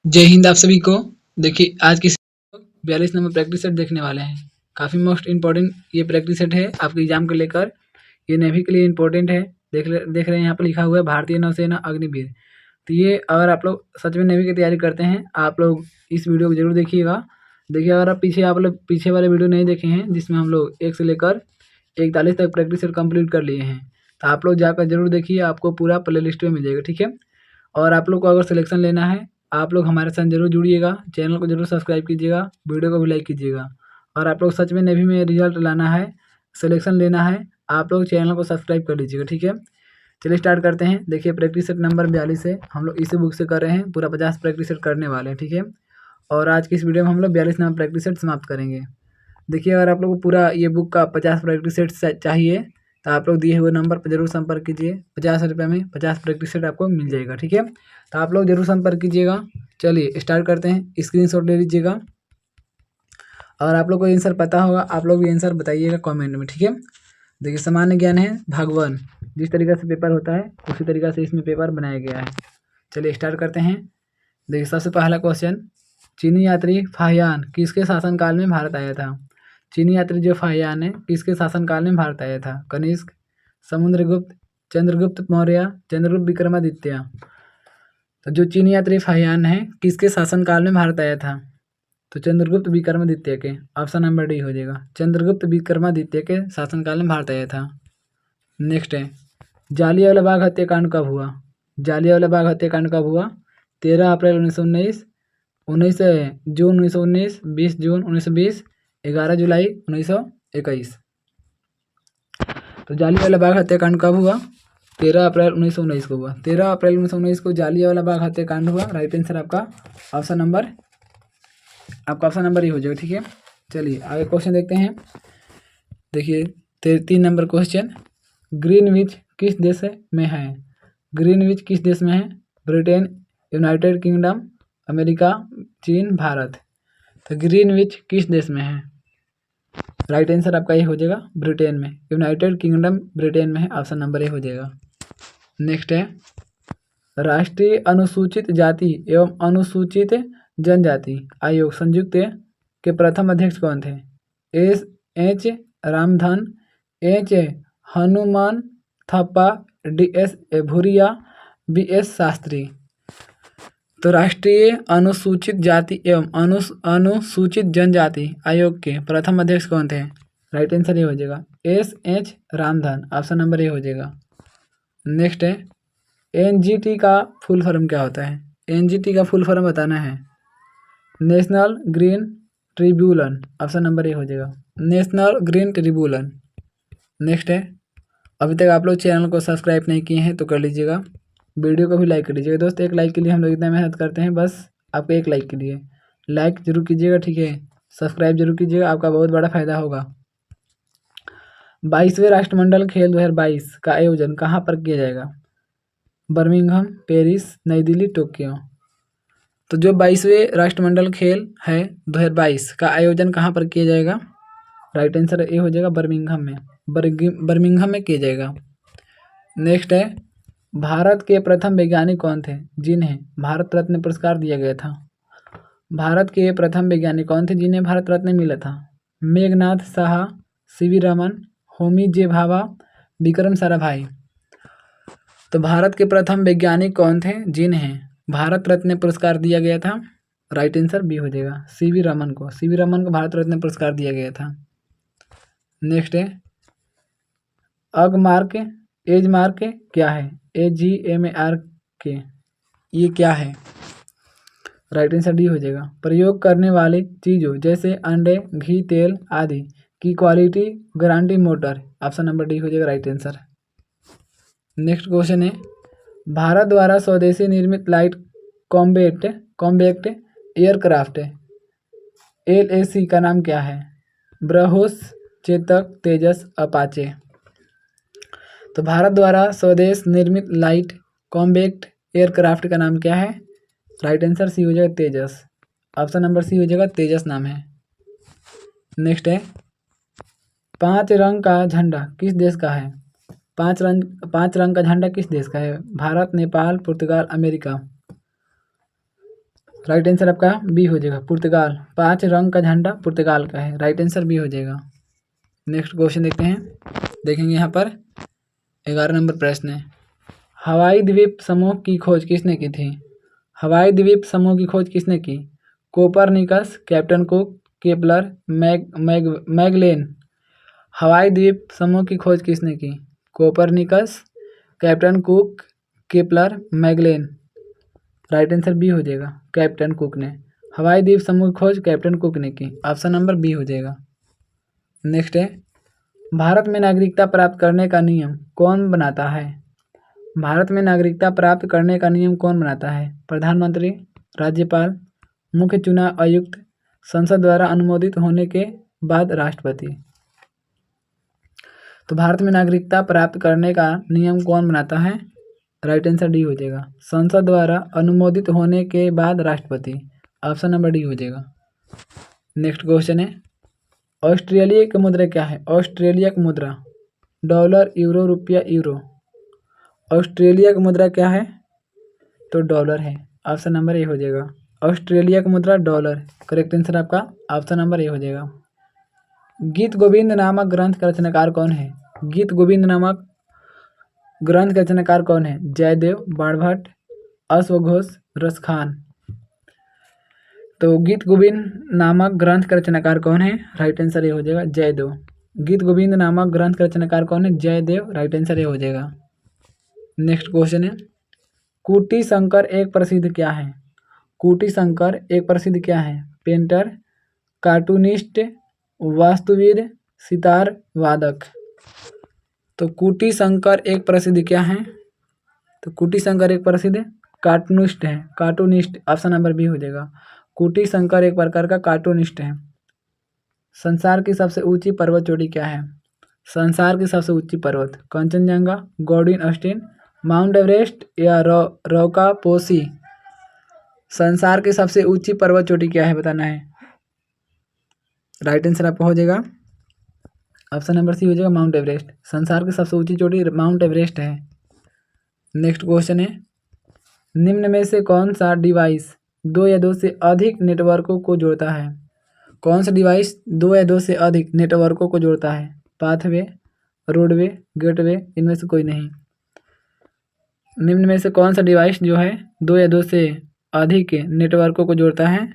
जय हिंद आप सभी को। देखिए आज की 42 नंबर प्रैक्टिस सेट देखने वाले हैं। काफ़ी मोस्ट इम्पोर्टेंट ये प्रैक्टिस सेट है आपके एग्जाम को लेकर। ये नेवी के लिए इम्पोर्टेंट है। देख रहे हैं यहाँ पर लिखा हुआ है भारतीय नौसेना अग्निवीर। तो ये अगर आप लोग सच में नेवी की तैयारी करते हैं आप लोग इस वीडियो को जरूर देखिएगा। देखिए अगर आप लोग पीछे वाले वीडियो नहीं देखे हैं जिसमें हम लोग 1 से लेकर 41 तक प्रैक्टिस सेट कंप्लीट कर लिए हैं, तो आप लोग जाकर जरूर देखिए, आपको पूरा प्ले लिस्ट में मिल जाएगा। ठीक है। और आप लोग को अगर सिलेक्शन लेना है आप लोग हमारे साथ जरूर जुड़िएगा, चैनल को जरूर सब्सक्राइब कीजिएगा, वीडियो को भी लाइक कीजिएगा। और आप लोग सच में नेवी में रिजल्ट लाना है, सिलेक्शन लेना है, आप लोग चैनल को सब्सक्राइब कर लीजिएगा। ठीक है। चलिए स्टार्ट करते हैं। देखिए प्रैक्टिस सेट नंबर 42 है, हम लोग इसी बुक से कर रहे हैं, पूरा 50 प्रैक्टिस सेट करने वाले हैं। ठीक है। और आज की इस वीडियो में हम लोग 42 नंबर प्रैक्टिस सेट समाप्त करेंगे। देखिए अगर आप लोग को पूरा ये बुक का 50 प्रैक्टिस सेट चाहिए तो आप लोग दिए हुए नंबर पर जरूर संपर्क कीजिए। 50 रुपये में 50 प्रैक्टिस सेट आपको मिल जाएगा। ठीक है। तो आप लोग जरूर संपर्क कीजिएगा। चलिए स्टार्ट करते हैं। स्क्रीनशॉट ले लीजिएगा और आप लोग को आंसर पता होगा आप लोग भी आंसर बताइएगा कमेंट में। ठीक है। देखिए सामान्य ज्ञान है भाग 1। जिस तरीके से पेपर होता है उसी तरीके से इसमें पेपर बनाया गया है। चलिए स्टार्ट करते हैं। देखिए सबसे पहला क्वेश्चन, चीनी यात्री फाहियान किसके शासनकाल में भारत आया था? चीनी यात्री जो फाहियान है किसके शासनकाल में भारत आया था? कनिष्क, समुद्रगुप्त, चंद्रगुप्त मौर्य, चंद्रगुप्त विक्रमादित्य। तो जो चीनी यात्री फाहियान है किसके शासनकाल में भारत आया था? तो चंद्रगुप्त विक्रमादित्य के। ऑप्शन नंबर डी हो जाएगा। चंद्रगुप्त विक्रमादित्य के शासनकाल में भारत आया था। नेक्स्ट है, जालियांवाला बाग हत्याकांड कब हुआ? जालियांवाला बाग हत्याकांड कब हुआ? 13 अप्रैल 1919, 19 जून 1919, 20 जून 1920, 11 जुलाई 1921। तो जालियांवाला बाग हत्याकांड कब हुआ? 13 अप्रैल 1919 को हुआ। 13 अप्रैल 1919 को जालियांवाला बाग हत्याकांड हुआ। राइट आंसर आपका ऑप्शन नंबर ही हो जाएगा। ठीक है। चलिए आगे क्वेश्चन देखते हैं। देखिए 3 नंबर क्वेश्चन, ग्रीनविच किस देश में है? ग्रीनविच किस देश में है? ब्रिटेन, यूनाइटेड किंगडम, अमेरिका, चीन, भारत। तो ग्रीनविच किस देश में है? राइट आंसर आपका ये हो जाएगा ब्रिटेन में। यूनाइटेड किंगडम ब्रिटेन में है। ऑप्शन नंबर ए हो जाएगा। नेक्स्ट है, राष्ट्रीय अनुसूचित जाति एवं अनुसूचित जनजाति आयोग संयुक्त के प्रथम अध्यक्ष कौन थे? H Ramdhan, H Hanuman Thapa, DS Bhuria, BS Shastri. तो राष्ट्रीय अनुसूचित जाति एवं अनुसूचित जनजाति आयोग के प्रथम अध्यक्ष कौन थे? राइट आंसर ये हो जाएगा SH Ramdhan. Option number A हो जाएगा। नेक्स्ट है, NGT का फुल फॉर्म क्या होता है? NGT का फुल फॉर्म बताना है। National green tribunal. Option number A हो जाएगा नेशनल ग्रीन ट्रिब्यूनल। नेक्स्ट है, अभी तक आप लोग चैनल को सब्सक्राइब नहीं किए हैं तो कर लीजिएगा, वीडियो को भी लाइक कर लीजिएगा। दोस्त एक लाइक के लिए हम लोग इतना मेहनत करते हैं, बस आपको एक लाइक के लिए लाइक जरूर कीजिएगा। ठीक है। सब्सक्राइब जरूर कीजिएगा, आपका बहुत बड़ा फायदा होगा। 22वें राष्ट्रमंडल खेल 2022 का आयोजन कहाँ पर किया जाएगा? बर्मिंघम, पेरिस, नई दिल्ली, टोक्यो। तो जो 22वें राष्ट्रमंडल खेल है 2022 का आयोजन कहाँ पर किया जाएगा? राइट आंसर ए हो जाएगा बर्मिंघम में। बर्मिंघम में किया जाएगा। नेक्स्ट है, भारत के प्रथम वैज्ञानिक कौन थे जिन्हें भारत रत्न पुरस्कार दिया गया था? भारत के प्रथम वैज्ञानिक कौन थे जिन्हें भारत रत्न मिला था? मेघनाथ साहा, CV रमन, होमी जे भाभा, विक्रम साराभाई। तो भारत के प्रथम वैज्ञानिक कौन थे जिन्हें भारत रत्न पुरस्कार दिया गया था? राइट आंसर बी हो जाएगा CV रमन को भारत रत्न पुरस्कार दिया गया था। नेक्स्ट है, अग मार्क एज मार्क क्या है? AGMARK ये क्या है? राइट आंसर डी हो जाएगा प्रयोग करने वाली चीज़ों जैसे अंडे, घी, तेल आदि की quality guarantee motor. Option number D हो जाएगा राइट आंसर। नेक्स्ट क्वेश्चन है, भारत द्वारा स्वदेशी निर्मित लाइट कॉम्बैक्ट एयरक्राफ्ट LAC का नाम क्या है? ब्रह्मोस, चेतक, तेजस, अपाचे। तो भारत द्वारा स्वदेश निर्मित लाइट कॉम्बैक्ट एयरक्राफ्ट का नाम क्या है? राइट आंसर सी हो जाएगा तेजस। ऑप्शन नंबर सी हो जाएगा तेजस नाम है। नेक्स्ट है, 5 रंग का झंडा किस देश का है? 5 रंग का झंडा किस देश का है? भारत, नेपाल, पुर्तगाल, अमेरिका। राइट आंसर आपका बी हो जाएगा, पुर्तगाल। 5 रंग का झंडा पुर्तगाल का है, राइट आंसर बी हो जाएगा। नेक्स्ट क्वेश्चन देखते हैं, देखेंगे यहाँ पर 11 नंबर प्रश्न है, हवाई द्वीप समूह की खोज किसने की थी? हवाई द्वीप समूह की खोज किसने की? Copernicus, Captain Cook, Kepler, Magellan. Hawaii द्वीप समूह की खोज किसने की? Copernicus, Captain Cook, Kepler, Magellan. Right answer B हो जाएगा, कैप्टन कुक ने। हवाई द्वीप समूह की खोज कैप्टन कुक ने की, ऑप्शन नंबर बी हो जाएगा। नेक्स्ट है, भारत में नागरिकता प्राप्त करने का नियम कौन बनाता है? भारत में नागरिकता प्राप्त करने का नियम कौन बनाता है? प्रधानमंत्री, राज्यपाल, मुख्य चुनाव आयुक्त, संसद द्वारा अनुमोदित होने के बाद राष्ट्रपति। तो भारत में नागरिकता प्राप्त करने का नियम कौन बनाता है? राइट आंसर डी हो जाएगा, संसद द्वारा अनुमोदित होने के बाद राष्ट्रपति, ऑप्शन नंबर डी हो जाएगा। नेक्स्ट क्वेश्चन है, ऑस्ट्रेलिया की मुद्रा क्या है? ऑस्ट्रेलिया की मुद्रा, डॉलर, यूरो, रुपया, यूरो। ऑस्ट्रेलिया की मुद्रा क्या है? तो डॉलर है, ऑप्शन नंबर ए हो जाएगा। ऑस्ट्रेलिया की मुद्रा डॉलर, करेक्ट आंसर आपका ऑप्शन नंबर ए हो जाएगा। गीत गोविंद नामक ग्रंथ का रचनाकार कौन है? गीत गोविंद नामक ग्रंथ का रचनाकार कौन है? जयदेव, बाणभट्ट, अश्वघोष, रसखान। तो गीत गोविंद नामक ग्रंथ का रचनाकार कौन है? राइट आंसर ये हो जाएगा, जयदेव। गीत गोविंद नामक ग्रंथ का रचनाकार कौन है? जयदेव, राइट आंसर ये हो जाएगा। नेक्स्ट क्वेश्चन है, कूटी शंकर एक प्रसिद्ध क्या है? कूटी शंकर एक प्रसिद्ध क्या है? पेंटर, कार्टूनिस्ट, वास्तुविद, सितार वादक। तो कूटी शंकर एक प्रसिद्ध क्या है? तो कूटी शंकर एक प्रसिद्ध कार्टूनिस्ट है, कार्टूनिस्ट, ऑप्शन नंबर बी हो जाएगा। कूटी शंकर एक प्रकार का कार्टूनिस्ट है। संसार की सबसे ऊंची पर्वत चोटी क्या है? संसार की सबसे ऊंची पर्वत, कंचनजंगा, गॉर्डन अस्टीन, माउंट एवरेस्ट या रोका पोसी। संसार की सबसे ऊंची पर्वत चोटी क्या है बताना है। राइट आंसर आपका हो जाएगा ऑप्शन नंबर सी हो जाएगा, माउंट एवरेस्ट। संसार की सबसे ऊंची चोटी माउंट एवरेस्ट है। नेक्स्ट क्वेश्चन है, निम्न में से कौन सा डिवाइस 2 या 2 से अधिक नेटवर्कों को जोड़ता है? कौन सा डिवाइस 2 या 2 से अधिक नेटवर्कों को जोड़ता है? पाथवे, रोडवे, गेटवे, इनमें से कोई नहीं। निम्न में से कौन सा डिवाइस जो है 2 या 2 से अधिक नेटवर्कों को जोड़ता है?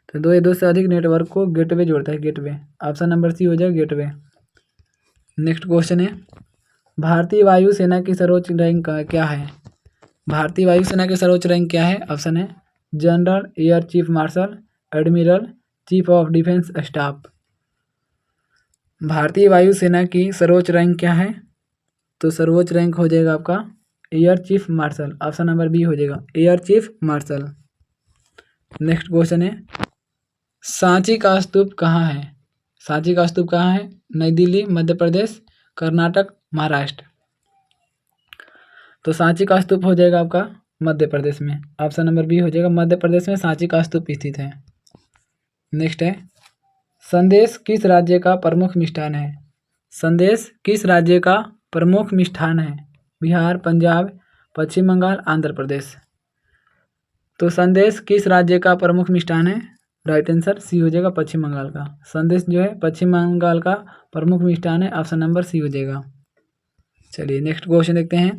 तो 2 या 2 से अधिक नेटवर्क को गेटवे जोड़ता है, गेटवे, ऑप्शन नंबर सी हो जाएगा, गेटवे। नेक्स्ट क्वेश्चन है, भारतीय वायुसेना की सर्वोच्च रैंक क्या है? भारतीय वायुसेना की सर्वोच्च रैंक क्या है? ऑप्शन है general, air chief martial, admiral, chief of defence staff. भारतीय वायुसेना की सर्वोच्च रैंक क्या है? तो सर्वोच्च रैंक हो जाएगा आपका air chief marshal, option number B हो जाएगा, air chief marshal. Next question है, सांची का स्तूप कहाँ है? सांची का स्तूप कहाँ है? नई दिल्ली, मध्य प्रदेश, कर्नाटक, महाराष्ट्र। तो सांची का स्तूप हो जाएगा आपका मध्य प्रदेश में, ऑप्शन नंबर बी हो जाएगा, मध्य प्रदेश में सांची का स्तूप स्थित है। नेक्स्ट है, संदेश किस राज्य का प्रमुख मिष्ठान है? संदेश किस राज्य का प्रमुख मिष्ठान है? बिहार, पंजाब, पश्चिम बंगाल, आंध्र प्रदेश। तो संदेश किस राज्य का प्रमुख मिष्ठान है? राइट आंसर सी हो जाएगा, पश्चिम बंगाल का। संदेश जो है पश्चिम बंगाल का प्रमुख मिष्ठान है, ऑप्शन नंबर सी हो जाएगा। चलिए नेक्स्ट क्वेश्चन देखते हैं,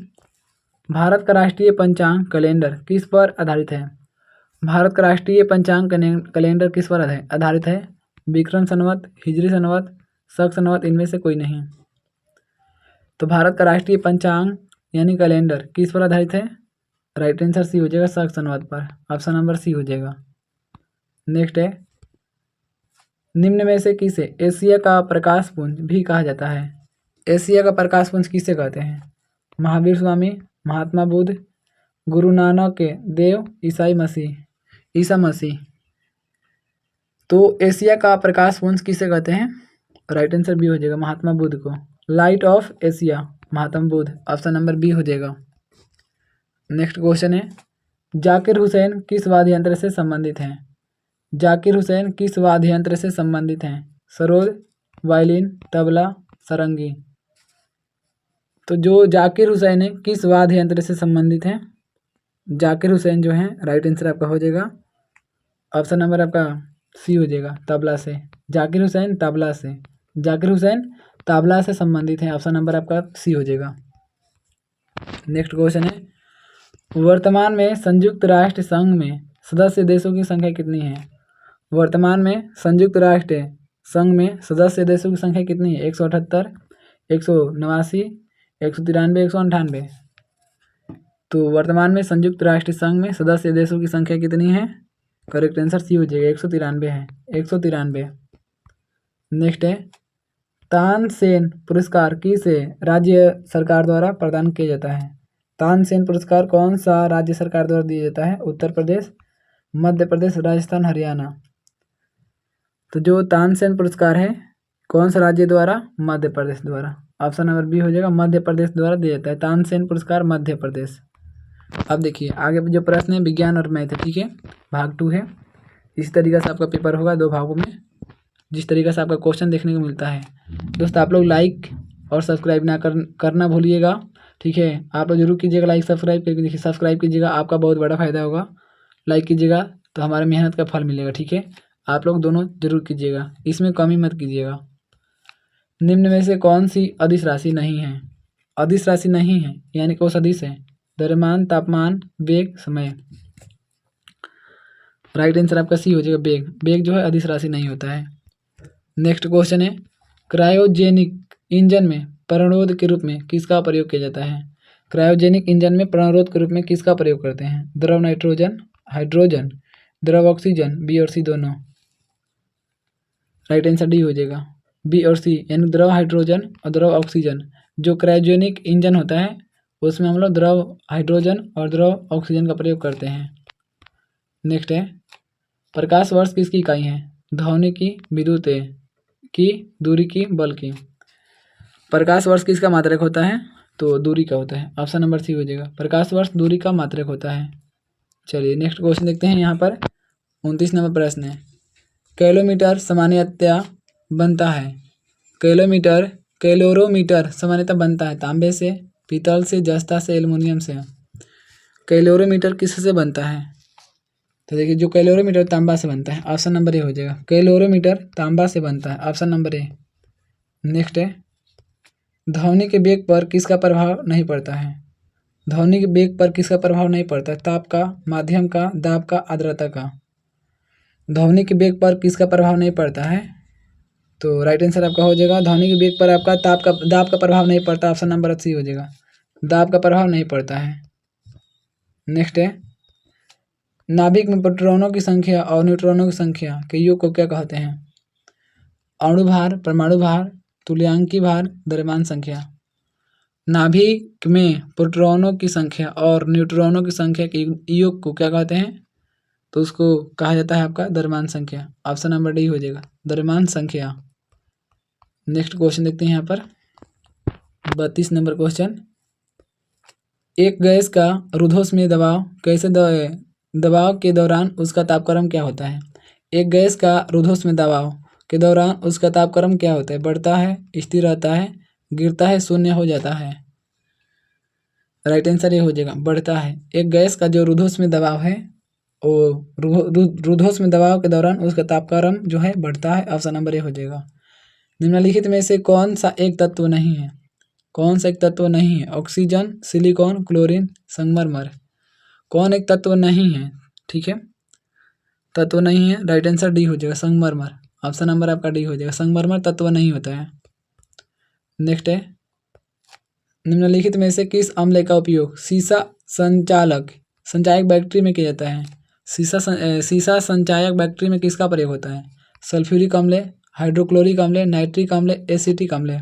भारत का राष्ट्रीय पंचांग कैलेंडर किस पर आधारित है? भारत का राष्ट्रीय पंचांग कैलेंडर किस पर आधारित है? विक्रम संवत, हिजरी संवत, शक संवत, इनमें से कोई नहीं। तो भारत का राष्ट्रीय पंचांग यानी कैलेंडर किस पर आधारित है? राइट आंसर सी हो जाएगा, शक संवत पर, ऑप्शन नंबर सी हो जाएगा। नेक्स्ट है, निम्न में से किसे एशिया का प्रकाश पुंज भी कहा जाता है? एशिया का प्रकाश पुंज किसे कहते हैं? महावीर स्वामी, महात्मा बुद्ध, गुरु नानक देव, ईसा मसीह। तो एशिया का प्रकाश पुंज किसे कहते हैं? राइट आंसर बी हो जाएगा, महात्मा बुद्ध को। Light of Asia, Mahatma Buddha, option number B हो जाएगा। नेक्स्ट क्वेश्चन है, जाकिर हुसैन किस वाद्य यंत्र से संबंधित हैं? जाकिर हुसैन किस वाद्य यंत्र से संबंधित हैं? सरोद, वायलिन, तबला, सारंगी। तो जो जाकिर हुसैन है किस वाद्य यंत्र से संबंधित हैं? जाकिर हुसैन जो है राइट आंसर आपका हो जाएगा ऑप्शन नंबर आपका सी हो जाएगा, तबला से। जाकिर हुसैन तबला से, जाकिर हुसैन तबला से संबंधित हैं। ऑप्शन नंबर आपका सी हो जाएगा। नेक्स्ट क्वेश्चन है, वर्तमान में संयुक्त राष्ट्र संघ में सदस्य देशों की संख्या कितनी है? वर्तमान में संयुक्त राष्ट्र संघ में सदस्य देशों की संख्या कितनी है? 178, 189, 193, 198। तो वर्तमान में संयुक्त राष्ट्र संघ में सदस्य देशों की संख्या कितनी है? करेक्ट आंसर सी हो जाएगा, 193 है, 193। नेक्स्ट है, तानसेन पुरस्कार किसे राज्य सरकार द्वारा प्रदान किया जाता है? तानसेन पुरस्कार कौन सा राज्य सरकार द्वारा दिया जाता है? उत्तर प्रदेश, मध्य प्रदेश, राजस्थान, हरियाणा। तो जो तानसेन पुरस्कार है कौन सा राज्य द्वारा? मध्य प्रदेश द्वारा। ऑप्शन नंबर बी हो जाएगा, मध्य प्रदेश द्वारा दिया जाता है तानसेन पुरस्कार, मध्य प्रदेश। अब देखिए आगे जो प्रश्न है विज्ञान और मैथ, ठीक है, भाग 2 है। इसी तरीके से आपका पेपर होगा 2 भागों में, जिस तरीके से आपका क्वेश्चन देखने को मिलता है। दोस्तों आप लोग लाइक और सब्सक्राइब ना करना भूलिएगा, ठीक है। आप लोग जरूर कीजिएगा लाइक सब्सक्राइब करके, देखिए सब्सक्राइब कीजिएगा, आपका बहुत बड़ा फायदा होगा। लाइक कीजिएगा तो हमारे मेहनत का फल मिलेगा, ठीक है। आप लोग दोनों जरूर कीजिएगा, इसमें कमी मत कीजिएगा। निम्न में से कौन सी अदिश राशि नहीं है? अदिश राशि नहीं है यानी कि वो सदिश है। द्रव्यमान, तापमान, वेग, समय। राइट आंसर आपका सी हो जाएगा, वेग। वेग जो है अदिश राशि नहीं होता है। नेक्स्ट क्वेश्चन है, क्रायोजेनिक इंजन में प्राणरोध के रूप में किसका प्रयोग किया जाता है? क्रायोजेनिक इंजन में प्राणरोध के रूप में किसका प्रयोग करते हैं? द्रव नाइट्रोजन, हाइड्रोजन, द्रव ऑक्सीजन, बी और सी दोनों। राइट आंसर डी हो जाएगा, बी और सी, यानी द्रव हाइड्रोजन और द्रव ऑक्सीजन। जो क्रायोजेनिक इंजन होता है उसमें हम लोग द्रव हाइड्रोजन और द्रव ऑक्सीजन का प्रयोग करते हैं। नेक्स्ट है, प्रकाश वर्ष किसकी इकाई है? ध्वनि की, विद्युत की, दूरी की, बल की। प्रकाश वर्ष किसका मात्रक होता है? तो दूरी का होता है। ऑप्शन नंबर सी हो जाएगा, प्रकाश वर्ष दूरी का मात्रक होता है। चलिए नेक्स्ट क्वेश्चन देखते हैं। यहाँ पर 29 नंबर प्रश्न है, किलोमीटर सामान्यतया बनता है। किलोमीटर, कैलोरीमीटर सामान्यतः बनता है तांबे से, पीतल से, जस्ता से, एल्युमिनियम से। कैलोरीमीटर किससे बनता है? तो देखिए जो कैलोरीमीटर तांबा से बनता है। ऑप्शन नंबर ए हो जाएगा, कैलोरीमीटर तांबा से बनता है। Option number A. नेक्स्ट है, ध्वनि के वेग पर किसका प्रभाव नहीं पड़ता है? ध्वनि के वेग पर किसका प्रभाव नहीं पड़ता? ताप का, माध्यम का, दाब का, आर्द्रता का। ध्वनि के वेग पर किसका प्रभाव नहीं पड़ता है? तो राइट आंसर आपका हो जाएगा, ध्वनि के वेग पर आपका दाब का प्रभाव नहीं पड़ता। ऑप्शन नंबर सी हो जाएगा, दाब का प्रभाव नहीं पड़ता है। नेक्स्ट है, नाभिक में प्रोटॉनों की संख्या और न्यूट्रॉनों की संख्या के योग को क्या कहते हैं? अणु भार, परमाणु भार, तुल्यांकी भार, द्रव्यमान संख्या। नाभिक में प्रोटॉनों की संख्या और न्यूट्रॉनों की संख्या के योग को क्या कहते हैं? तो उसको कहा जाता है आपका द्रव्यमान संख्या। ऑप्शन नंबर डी हो जाएगा, द्रव्यमान संख्या। नेक्स्ट क्वेश्चन देखते हैं यहाँ पर 32 नंबर क्वेश्चन, एक गैस का रुद्धोष्म में दबाव के दौरान उसका तापक्रम क्या होता है? एक गैस का रुद्धोष्म में दबाव के दौरान उसका तापक्रम क्या होता है? बढ़ता है, स्थिर रहता है, गिरता है, शून्य हो जाता है। राइट आंसर ये हो जाएगा, बढ़ता है। एक गैस का जो रुद्धोष्म में दबाव है वो रुद्धोष्म में दबाव के दौरान उसका तापक्रम जो है बढ़ता है। ऑप्शन नंबर ए हो जाएगा। निम्नलिखित में से कौन सा एक तत्व नहीं है? कौन सा एक तत्व नहीं है? ऑक्सीजन, सिलिकॉन, क्लोरीन, संगमरमर। कौन एक तत्व नहीं है? ठीक है, तत्व नहीं है, राइट आंसर डी हो जाएगा, संगमरमर। ऑप्शन नंबर आपका डी हो जाएगा, संगमरमर तत्व नहीं होता है। नेक्स्ट है, निम्नलिखित में से किस अम्ल का उपयोग सीसा संचायक बैक्टीरिया में किया जाता है? सीसा संचायक बैक्टीरिया में किसका प्रयोग होता है? सल्फ्यूरिक अम्ल, हाइड्रोक्लोरिक अम्ल, नाइट्रिक अम्ल, एसिटिक अम्ल।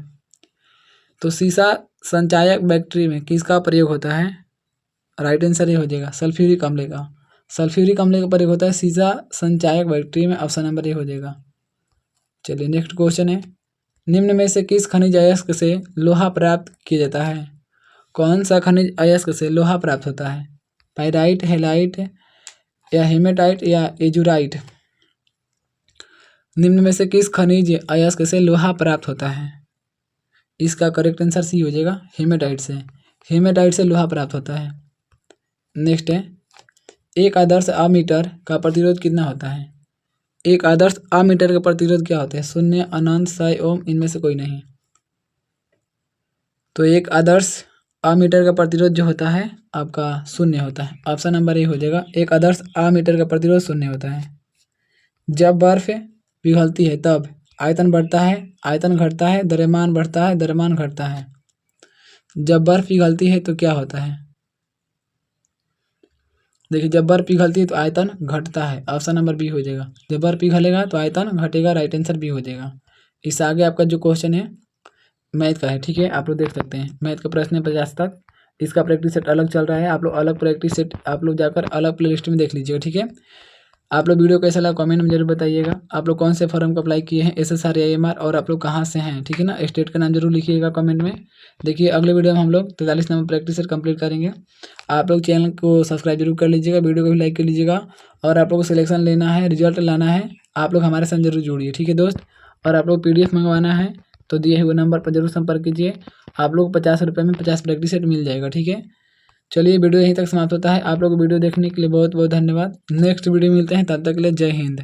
तो सीसा संचायक बैक्टीरिया में किसका प्रयोग होता है? राइट आंसर ये हो जाएगा, सल्फ्यूरिक अम्ल का। सल्फ्यूरिक अम्ल का प्रयोग होता है सीसा संचायक बैक्टीरिया में। ऑप्शन नंबर ये हो जाएगा। चलिए नेक्स्ट क्वेश्चन है, निम्न में से किस खनिज अयस्क से लोहा प्राप्त किया जाता है? कौन सा खनिज अयस्क से लोहा प्राप्त होता है? पाइराइट, हेलाइट या हेमेटाइट या एजुराइट। निम्न में से किस खनिज अयस्क से लोहा प्राप्त होता है? इसका करेक्ट आंसर सी हो जाएगा, हेमेटाइट से। हेमेटाइट से लोहा प्राप्त होता है। नेक्स्ट है, एक आदर्श अमीटर का प्रतिरोध कितना होता है? एक आदर्श अमीटर का प्रतिरोध क्या होता है? 0, अनंत, 100 ओम, इनमें से कोई नहीं। तो एक आदर्श अमीटर का प्रतिरोध जो होता है आपका 0 होता है। ऑप्शन नंबर ए हो जाएगा। एक आदर्श अमीटर का प्रतिरोध 0 होता है। जब बर्फ पिघलती है तब आयतन बढ़ता है, आयतन घटता है, द्रव्यमान बढ़ता है, द्रव्यमान घटता है। जब बर्फ पिघलती है तो क्या होता है? देखिए, जब बर्फ पिघलती है तो आयतन घटता है। ऑप्शन नंबर बी हो जाएगा। जब बर्फ पिघलेगा तो आयतन घटेगा। राइट आंसर बी हो जाएगा। इससे आगे आपका जो क्वेश्चन है मैथ का है, ठीक है, आप लोग देख सकते हैं। मैथ का प्रश्न है 50 तक। इसका प्रैक्टिस सेट अलग चल रहा है। आप लोग अलग प्रैक्टिस सेट आप लोग जाकर अलग प्लेलिस्ट में देख लीजिएगा, ठीक है। आप लोग वीडियो कैसा लगा कमेंट में जरूर बताइएगा। आप लोग कौन से फॉर्म का अप्लाई किए हैं, SSR या AMR, और आप लोग कहाँ से हैं, ठीक है ना। स्टेट का नाम जरूर लिखिएगा कमेंट में। देखिए, अगले वीडियो में हम लोग 43 नंबर प्रैक्टिस सेट कंप्लीट करेंगे। आप लोग चैनल को सब्सक्राइब जरूर कर लीजिएगा, वीडियो को भी लाइक कर लीजिएगा। और आप लोग को सिलेक्शन लेना है, रिजल्ट लाना है, आप लोग हमारे साथ जरूर जुड़िए, ठीक है दोस्त। और आप लोग PDF मंगवाना है तो दिए हुए नंबर पर जरूर संपर्क कीजिए। आप लोग 50 रुपये में 50 प्रैक्टिस सेट मिल जाएगा, ठीक है। चलिए, वीडियो यहीं तक समाप्त होता है। आप लोग वीडियो देखने के लिए बहुत बहुत धन्यवाद। नेक्स्ट वीडियो मिलते हैं, तब तक के लिए जय हिंद।